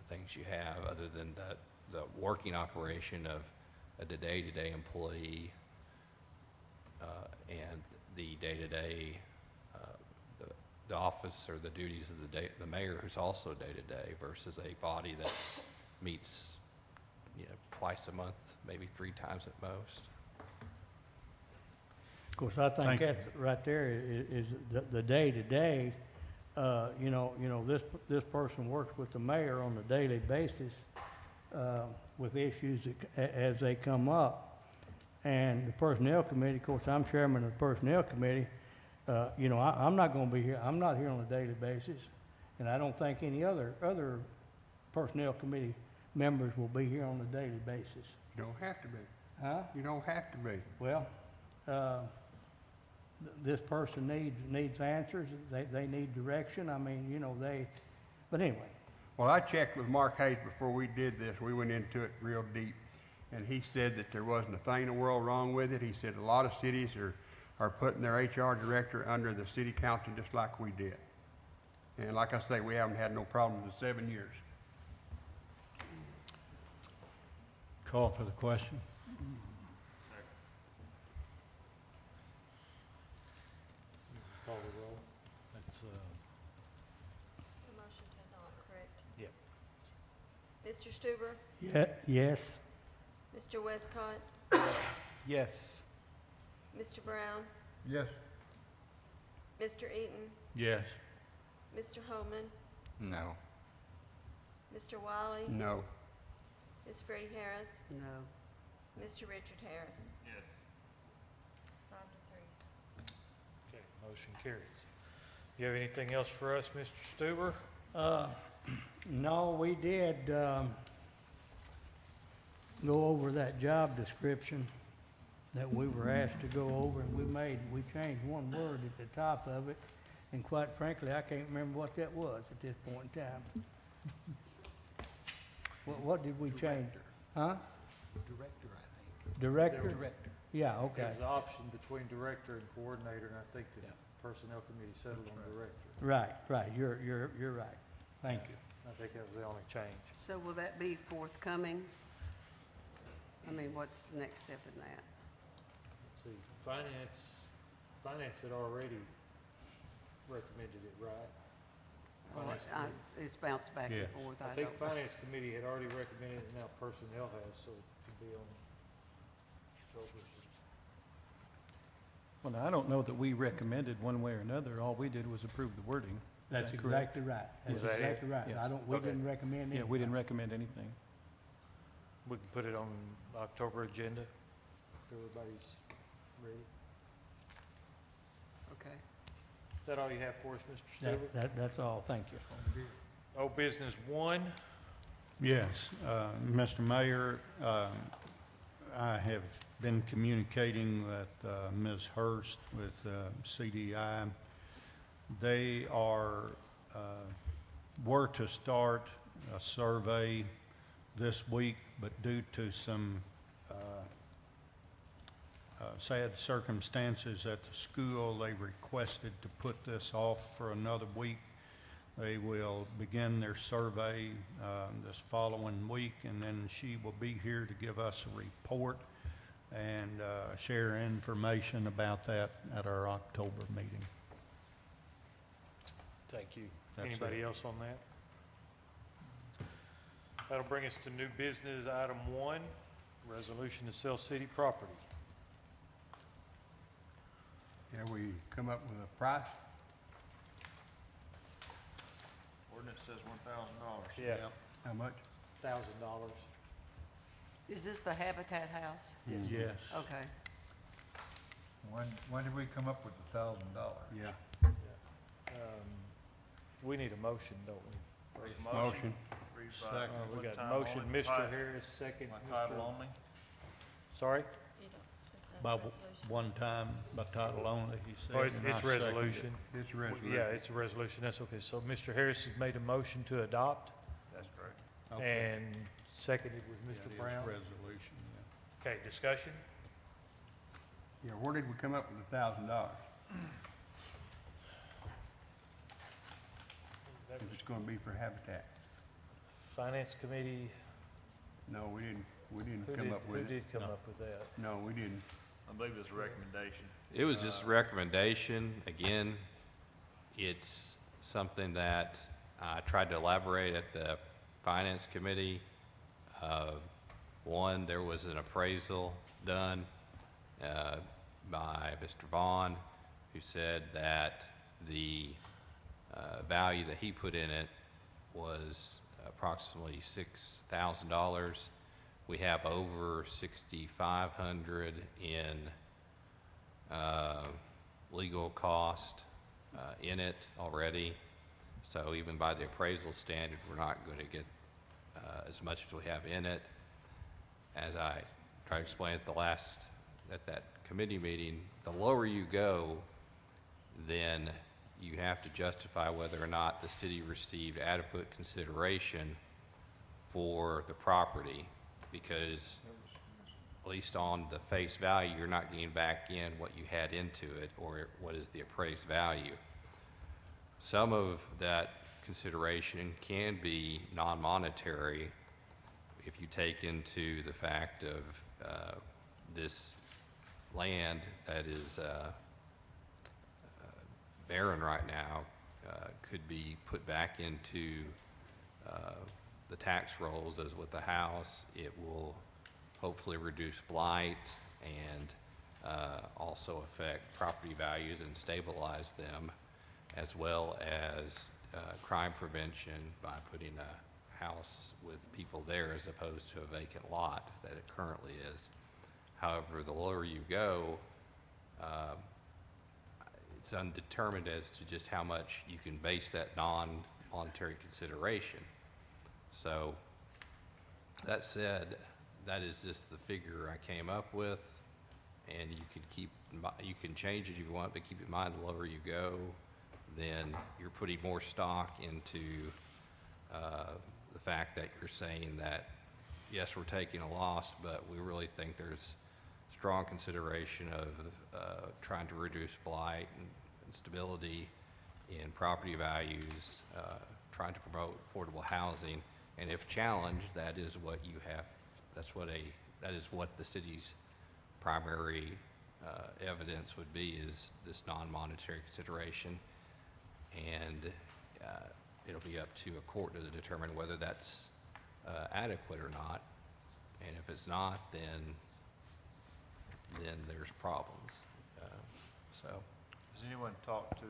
things you have, other than the working operation of the day-to-day employee and the day-to-day, the office or the duties of the mayor, who's also day-to-day, versus a body that meets, twice a month, maybe 3 times at most. Of course, I think Thank you. that's right there is the day-to-day. This person works with the mayor on a daily basis with issues as they come up. And the personnel committee, of course, I'm chairman of the personnel committee. I'm not going to be here. I'm not here on a daily basis, and I don't think any other personnel committee members will be here on a daily basis. You don't have to be. Huh? You don't have to be. Well, this person needs answers. They need direction. I mean, but anyway. Well, I checked with Mark Hayes before we did this. We went into it real deep. And he said that there wasn't a thing in the world wrong with it. He said a lot of cities are putting their HR director under the city council just like we did. And like I say, we haven't had no problems in 7 years. Call for the question. Call the roll. That's, The motion to adopt, correct? Yep. Mr. Stuber, Yes. Mr. Westcott, Yes. Mr. Brown, Yes. Mr. Eaton, Yes. Mr. Holman, No. Mr. Wiley, No. Ms. Freddie Harris, No. Mr. Richard Harris. yes. 5 to 3. Okay, motion carries. You have anything else for us, Mr. Stuber? No, we did go over that job description that we were asked to go over, and we changed one word at the top of it, and quite frankly, I can't remember what that was at this point in time. What did we change? Huh? Director, I think. Director? Director. Yeah, There okay. was an option between director and coordinator, and I think the personnel committee settled on director. Right, you're right. Thank you. I think that was the only change. So will that be forthcoming? I mean, what's the next step in that? Let's see, finance had already recommended it, right? Well, Finance committee. It's bounced back and Yes. forth. I think finance committee had already recommended it, now personnel has, so it could be on shoulders. Well, now, I don't know that we recommended one way or another. All we did was approve the wording. Is That's that correct? exactly right. That's Is that it? exactly right. Yes. We Okay. didn't recommend Yeah, anything. we didn't recommend anything. We can put it on October agenda, if everybody's ready. Okay. Is that all you have for us, Mr. Stuber? That's all, thank you. Old business 1, Yes, Mr. Mayor, I have been communicating with Ms. Hurst with CDI. They were to start a survey this week, but due to some sad circumstances at the school, they requested to put this off for another week. They will begin their survey this following week, and then she will be here to give us a report and share information about that at our October meeting. thank you. That's Anybody it. else on that? That'll bring us to new business, item 1, resolution to sell city property. Have we come up with a price? Ordinance says $1,000. Yeah, How much? $1,000. Is this the Habitat House? Yes. Okay. When did we come up with $1,000? Yeah. We need a motion, don't we? Motion. We got a motion, Mr. Harris, second, Mr. Sorry? You don't, it's a By resolution. one time, by title only, he said. Oh, and I it's seconded it. resolution. It's a resolution. Yeah, it's a resolution, that's okay. So Mr. Harris has made a motion to adopt, That's correct. Okay. and seconded with Yeah, Mr. it is Brown. resolution, yeah. Okay, discussion? Yeah, where did we come up with $1,000? That If was it's gonna be for Habitat. Finance Committee, No, we didn't who come up with it. did come up with that? No, we didn't. I believe it's a recommendation. It was just a recommendation. Again, it's something that I tried to elaborate at the Finance Committee. One, there was an appraisal done by Mr. Vaughn, who said that the value that he put in it was approximately $6,000. We have over $6,500 in legal cost in it already. So even by the appraisal standard, we're not going to get as much as we have in it. As I tried to explain at that committee meeting, the lower you go, then you have to justify whether or not the city received adequate consideration for the property, because at least on the face value, you're not getting back in what you had into it or what is the appraised value. Some of that consideration can be non-monetary if you take into the fact of this land that is barren right now could be put back into the tax rolls as with the house. It will hopefully reduce blight and also affect property values and stabilize them, as well as crime prevention by putting a house with people there as opposed to a vacant lot that it currently is. However, the lower you go, it's undetermined as to just how much you can base that non-monetary consideration. So, that said, that is just the figure I came up with, and you can change it if you want, but keep in mind the lower you go, then you're putting more stock into the fact that you're saying that, yes, we're taking a loss, but we really think there's strong consideration of trying to reduce blight and stability in property values, trying to promote affordable housing, and if challenged, that is what you have. That is what the city's primary evidence would be, is this non-monetary consideration, and it'll be up to a court to determine whether that's adequate or not, and if it's not, then there's problems. Has anyone talked to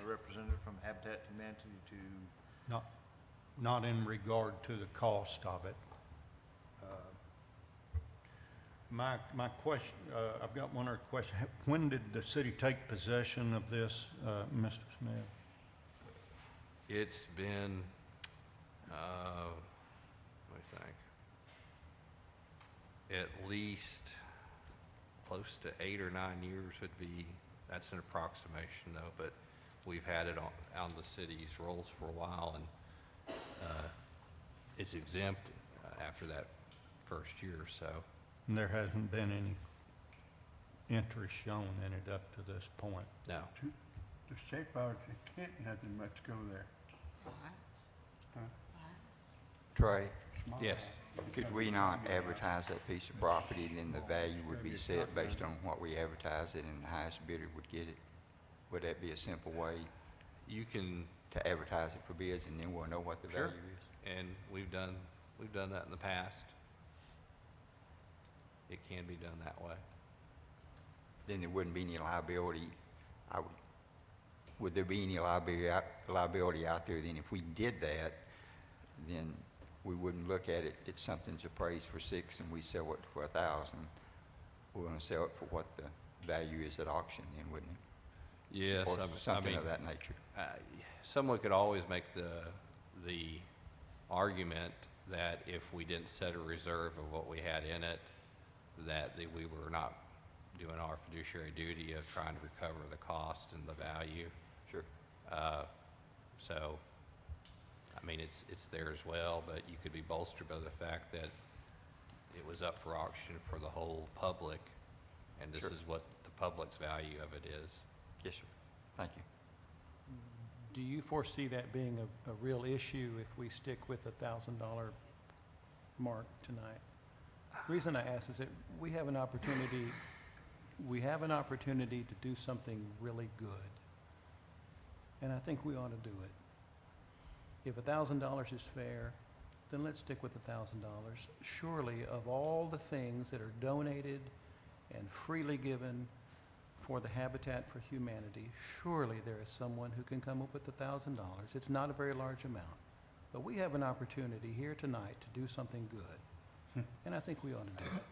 a representative from Habitat for Humanity to? Not in regard to the cost of it. My question, I've got one other question. When did the city take possession of this, Mr. Smith? It's been, let me think, at least close to 8 or 9 years would be, that's an approximation though, but we've had it on the city's rolls for a while, and it's exempt after that first year or so. And there hasn't been any interest shown in it up to this point? No. The shape of it, it can't nothing much go there. Trey, Small Yes. house. could we not advertise that piece of property, then the value would be set based on what we advertise it, and the highest bidder would get it? Would that be a simple way You can, to advertise it for bids, and then we'll know what the Sure. value is? and we've done that in the past. It can be done that way. Then there wouldn't be any liability. Would there be any liability out there then if we did that? Then we wouldn't look at it, it's something's appraised for $6,000 and we sell it for $1,000. We're gonna sell it for what the value is at auction then, wouldn't it? Yes, or I something mean, of that nature. someone could always make the argument that if we didn't set a reserve of what we had in it, that we were not doing our fiduciary duty of trying to recover the cost and the value. Sure. So, I mean, it's there as well, but you could be bolstered by the fact that it was up for auction for the whole public, and this Sure. is what the public's value of it is. Yes, sir. Thank you. Do you foresee that being a real issue if we stick with the $1,000 mark tonight? The reason I ask is that we have an opportunity to do something really good. And I think we ought to do it. If $1,000 is fair, then let's stick with $1,000. Surely, of all the things that are donated and freely given for the Habitat for Humanity, surely there is someone who can come up with $1,000. It's not a very large amount. But we have an opportunity here tonight to do something good. And I think we ought to do it.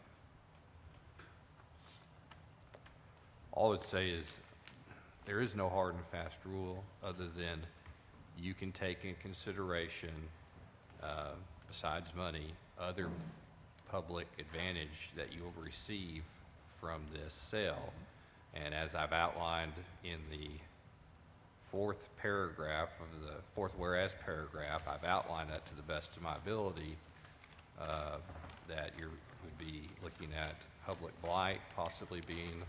All I'd say is there is no hard and fast rule other than you can take in consideration, besides money, other public advantage that you will receive from this sale. And as I've outlined in the fourth paragraph of the fourth whereas paragraph, I've outlined that to the best of my ability, that you would be looking at public blight possibly being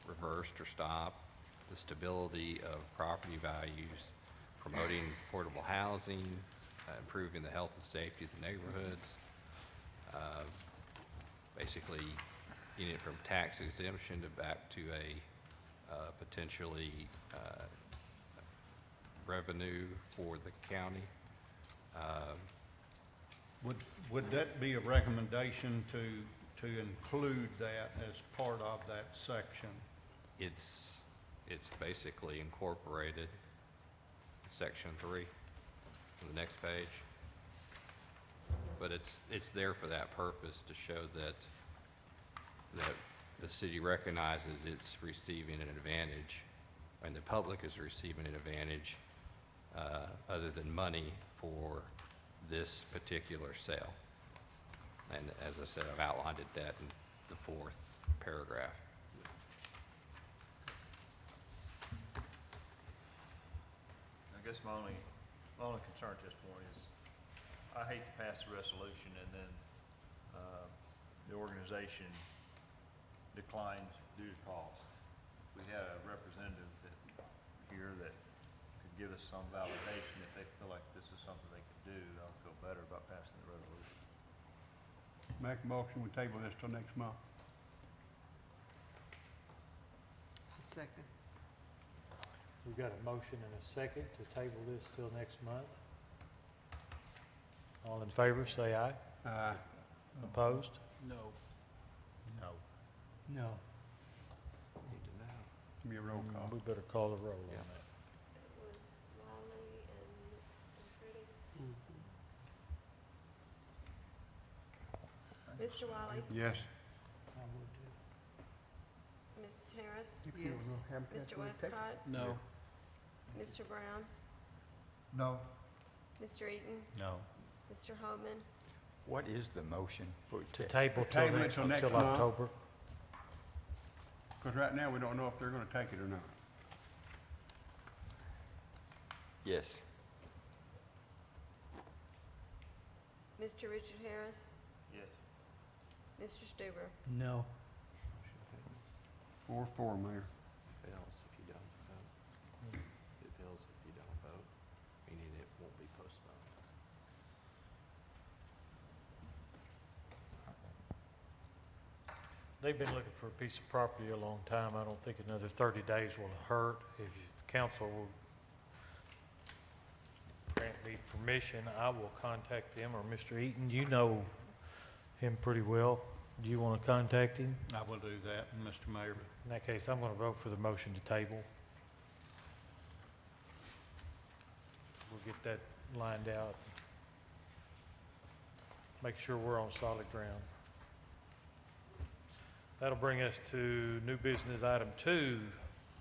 reversed or stopped, the stability of property values, promoting affordable housing, improving the health and safety of the neighborhoods, basically getting it from tax exemption to back to a potentially revenue for the county. Would that be a recommendation to include that as part of that section? It's basically incorporated, section 3 on the next page. But it's there for that purpose, to show that the city recognizes it's receiving an advantage, and the public is receiving an advantage other than money for this particular sale. And as I said, I've outlined that in the fourth paragraph. I guess my only concern at this point is, I hate to pass the resolution and then the organization declines due to cost. We had a representative here that could give us some validation if they feel like this is something they could do. I'll feel better about passing the resolution. Make a motion, we table this till next month. Second. We've got a motion and a second to table this till next month. All in favor, say aye. Aye. Opposed? No. No. No. Give me a roll call. We better call the roll on that. It was Wiley and Ms. Mr. Wiley, Yes. Ms. Harris, Yes. Mr. Westcott, No. Mr. Brown, No. Mr. Eaton, No. Mr. Holman, What is the motion? To table till Table it next, till next till month. October. Because right now, we don't know if they're gonna take it or not. Yes. Mr. Richard Harris, Yes. Mr. Stuber. No. 4-4, Mayor. Fails if you don't vote. It fails if you don't vote, meaning it won't be postponed. They've been looking for a piece of property a long time. I don't think another 30 days will hurt. If the council will grant me permission, I will contact them, or Mr. Eaton, you know him pretty well. Do you want to contact him? I will do that, Mr. Mayor. In that case, I'm going to vote for the motion to table. We'll get that lined out. Make sure we're on solid ground. That'll bring us to new business item 2,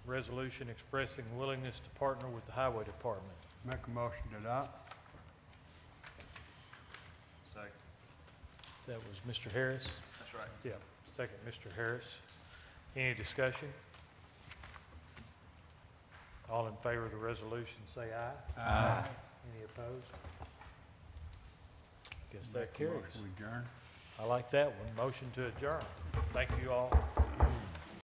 resolution expressing willingness to partner with the Highway Department. Make a motion to adopt. Second. That was Mr. Harris. That's right. Yeah, second, Mr. Harris. Any discussion? All in favor of the resolution, say aye. Aye. Any opposed? Guess that Make a carries. motion to adjourn. I like that one. Motion to adjourn. Thank you all.